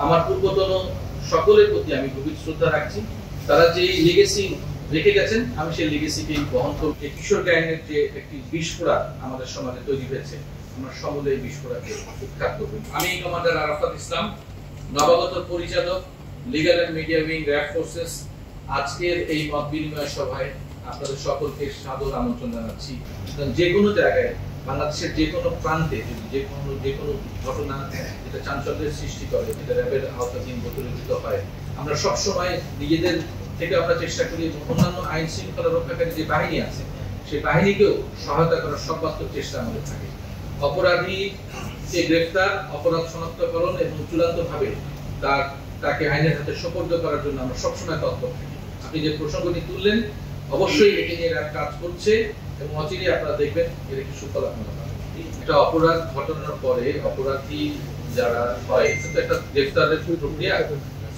আমার পূর্বতন সকলের প্রতি আমি গভীর শ্রদ্ধা রাখছি। তারা যে লেগেসি রেখে গেছেন, আমি সেই লেগেসিকে বহন করব। কিশোর গ্যাংয়ের যে একটি বিস্ফোরা আমাদের সমাজে তৈরি হয়েছে, আমরা সকলে এই বিস্ফোরাকে উৎখাত করব। আমি কমান্ডার আরাফাত ইসলাম, নবাগত পরিচালক, legal and media wing, RAB forces. আজকের এই মত বিনিময় সভায় আপনাদের সকলকে সাদর আমন্ত্রণ জানাচ্ছি। যে কোনো জায়গায়, বাংলাদেশের যে কোনো প্রান্তে যদি যে কোনো ঘটনা যেটা চাঞ্চল্যের সৃষ্টি করে, যেটা র্যাবের আওতাধীন প্রতিরোধিত হয়, আমরা সবসময় নিজেদের থেকে আমরা চেষ্টা করি অন্যান্য আইন শৃঙ্খলা রক্ষাকারী যে বাহিনী আছে সেই বাহিনীকেও সহায়তা করার সর্বাত্মক চেষ্টা আমাদের থাকে। অপরাধীকে গ্রেফতার, অপরাধ শনাক্তকরণ এবং চূড়ান্তভাবে তাকে আইনের হাতে সোপর্দ করার জন্য আমরা সবসময় তৎপর থাকি। আপনি যে প্রসঙ্গটি তুললেন, অবশ্যই এটি নিয়ে কাজ করছে এবং অচিরেই আপনারা দেখবেন এর একটি সুফল আপনারা পাবেন। একটা অপরাধ ঘটনার পরে অপরাধী যারা হয়, সেটা একটা গ্রেফতারের প্রক্রিয়া।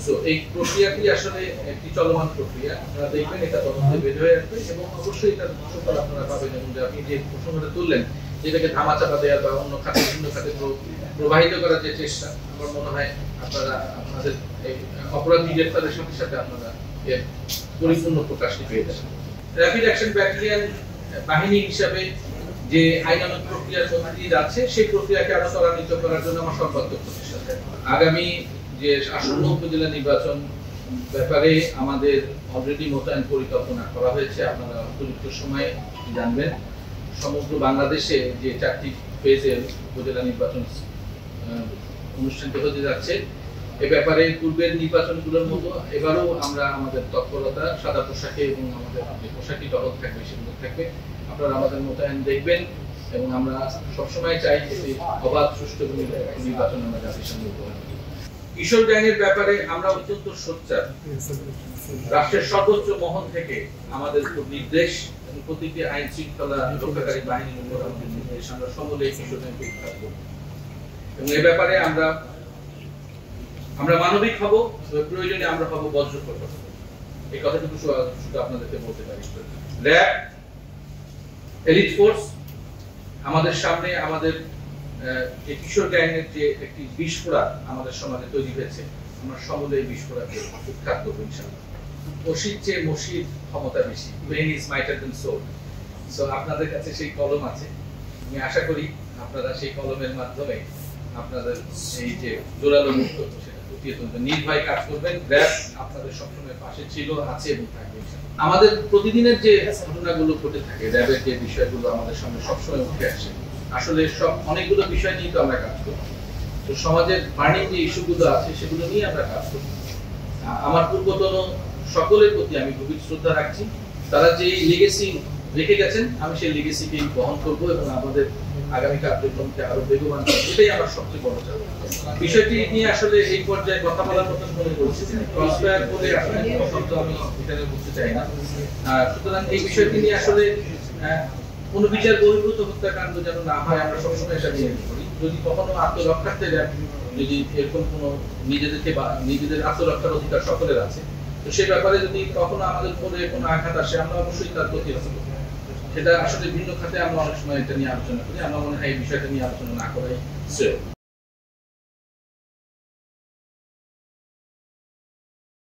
সো এই প্রক্রিয়াটি আসলে একটি চলমান প্রক্রিয়া। আপনারা দেখবেন এটা তদন্তে বের হয়ে আসবে এবং অবশ্যই এটার সুফল আপনারা পাবেন। এবং আপনি যে প্রসঙ্গটা তুললেন, যেটাকে ধামাচাপা দেওয়া বা অন্য খাতে ভিন্ন খাতে প্রবাহিত করার যে চেষ্টা, আমার মনে হয় আপনারা আপনাদের এই অপরাধী গ্রেফতারের সাথে সাথে আপনারা এর পরিপূর্ণ প্রকাশটি পেয়ে যাবেন। র্যাপিড অ্যাকশন ব্যাটালিয়ন বাহিনী হিসাবে যে আইনানুগ প্রক্রিয়ার মধ্যে দিয়ে যাচ্ছে, সেই প্রক্রিয়াকে আরো ত্বরান্বিত করার জন্য আমার সর্বাত্মক প্রচেষ্টা থাকবে। আগামী যে আসন্ন উপজেলা নির্বাচন ব্যাপারে আমাদের অলরেডি মোতায়েন পরিকল্পনা করা হয়েছে। আপনারা উপযুক্ত সময়ে জানবেন। সমগ্র বাংলাদেশে যে 4টি ফেজে উপজেলা নির্বাচন অনুষ্ঠিত হতে যাচ্ছে, এ ব্যাপারে পূর্বের নির্বাচনগুলোর মতো এবারও আমরা আমাদের তৎপরতা সাদা পোশাকে এবং আমাদের যে পোশাকি টহল থাকবে সেগুলো থাকবে। আপনারা আমাদের মোতায়েন দেখবেন এবং আমরা সবসময় চাই যে অবাধ সুষ্ঠু নির্বাচন আমরা জাতির সামনে উপহার দিই। কিশোর গ্যাংয়ের ব্যাপারে আমরা অত্যন্ত সোচ্চার। রাষ্ট্রের সর্বোচ্চ মহল থেকে আমাদের নির্দেশ এবং প্রতিটি আইন শৃঙ্খলা রক্ষাকারী বাহিনীর উপর আমাদের নির্দেশ, আমরা সকলে কিশোর গ্যাংকে উৎখাত করব। এবং এ ব্যাপারে আমরা মানবিক হব, প্রয়োজনে আমরা হব বজ্রকর। এই কথাটুকু শুধু আপনাদেরকে বলতে পারি। র্যাব, এলিট ফোর্স, আমাদের সামনে আমাদের যে কিশোর গ্যাংয়ের যে একটি বিস্ফোরা আমাদের সমাজে তৈরি হয়েছে, আমরা সকলে এই বিস্ফোরাকে উৎখাত করবো ইনশাআল্লাহ। ওসির চেয়ে মসির ক্ষমতা বেশি, brain is mightier than soul. So আপনাদের কাছে সেই কলম আছে, আমি আশা করি আপনারা সেই কলমের মাধ্যমে আপনাদের এই যে জোরালো মুক্ত সেটা ফুটিয়ে তুলবেন, নির্ভয় কাজ করবেন। র্যাব আপনাদের সবসময় পাশে ছিল, আছে এবং থাকবে। আমাদের প্রতিদিনের যে ঘটনাগুলো ঘটে থাকে, র্যাবের যে বিষয়গুলো আমাদের সামনে সবসময় উঠে আসে, আসলে সব অনেকগুলো বিষয় নিয়ে তো আমরা কাজ করি। তো সমাজের বার্নিং যে ইস্যুগুলো আছে সেগুলো নিয়ে আমরা কাজ করি। আমার পূর্বতন সকলের প্রতি আমি গভীর শ্রদ্ধা রাখছি। তারা যে লেগেসি রেখে গেছেন, আমি সেই লেগেসিকে বহন করব এবং আমাদের আগামী কার্যক্রমকে আরো বেগবান করব। এটাই আমার সবচেয়ে বড় চাপ। বিষয়টি নিয়ে আসলে এই পর্যায়ে কথা বলার মতন মনে করছি ক্রসফায়ার বলে আসলে শব্দ আমি এখানে বলতে চাই না। সুতরাং এই বিষয়টি নিয়ে আসলে কোনো বিচার বহির্ভূত হত্যাকাণ্ড যেন না হয়, আমরা সবসময় এটা নিয়ে করি। যদি কখনো আত্মরক্ষার্থে যদি এরকম কোনো নিজেদের আত্মরক্ষার অধিকার সকলের আছে, তো সেই ব্যাপারে যদি কখনো আমাদের উপরে কোনো আঘাত আসে, আমরা অবশ্যই তার প্রতিরোধ করব। সেটা আসলে ভিন্ন খাতে আমরা অনেক সময় এটা নিয়ে আলোচনা করি। আমার মনে হয় এই বিষয়টা নিয়ে আলোচনা না করাই শ্রেয়।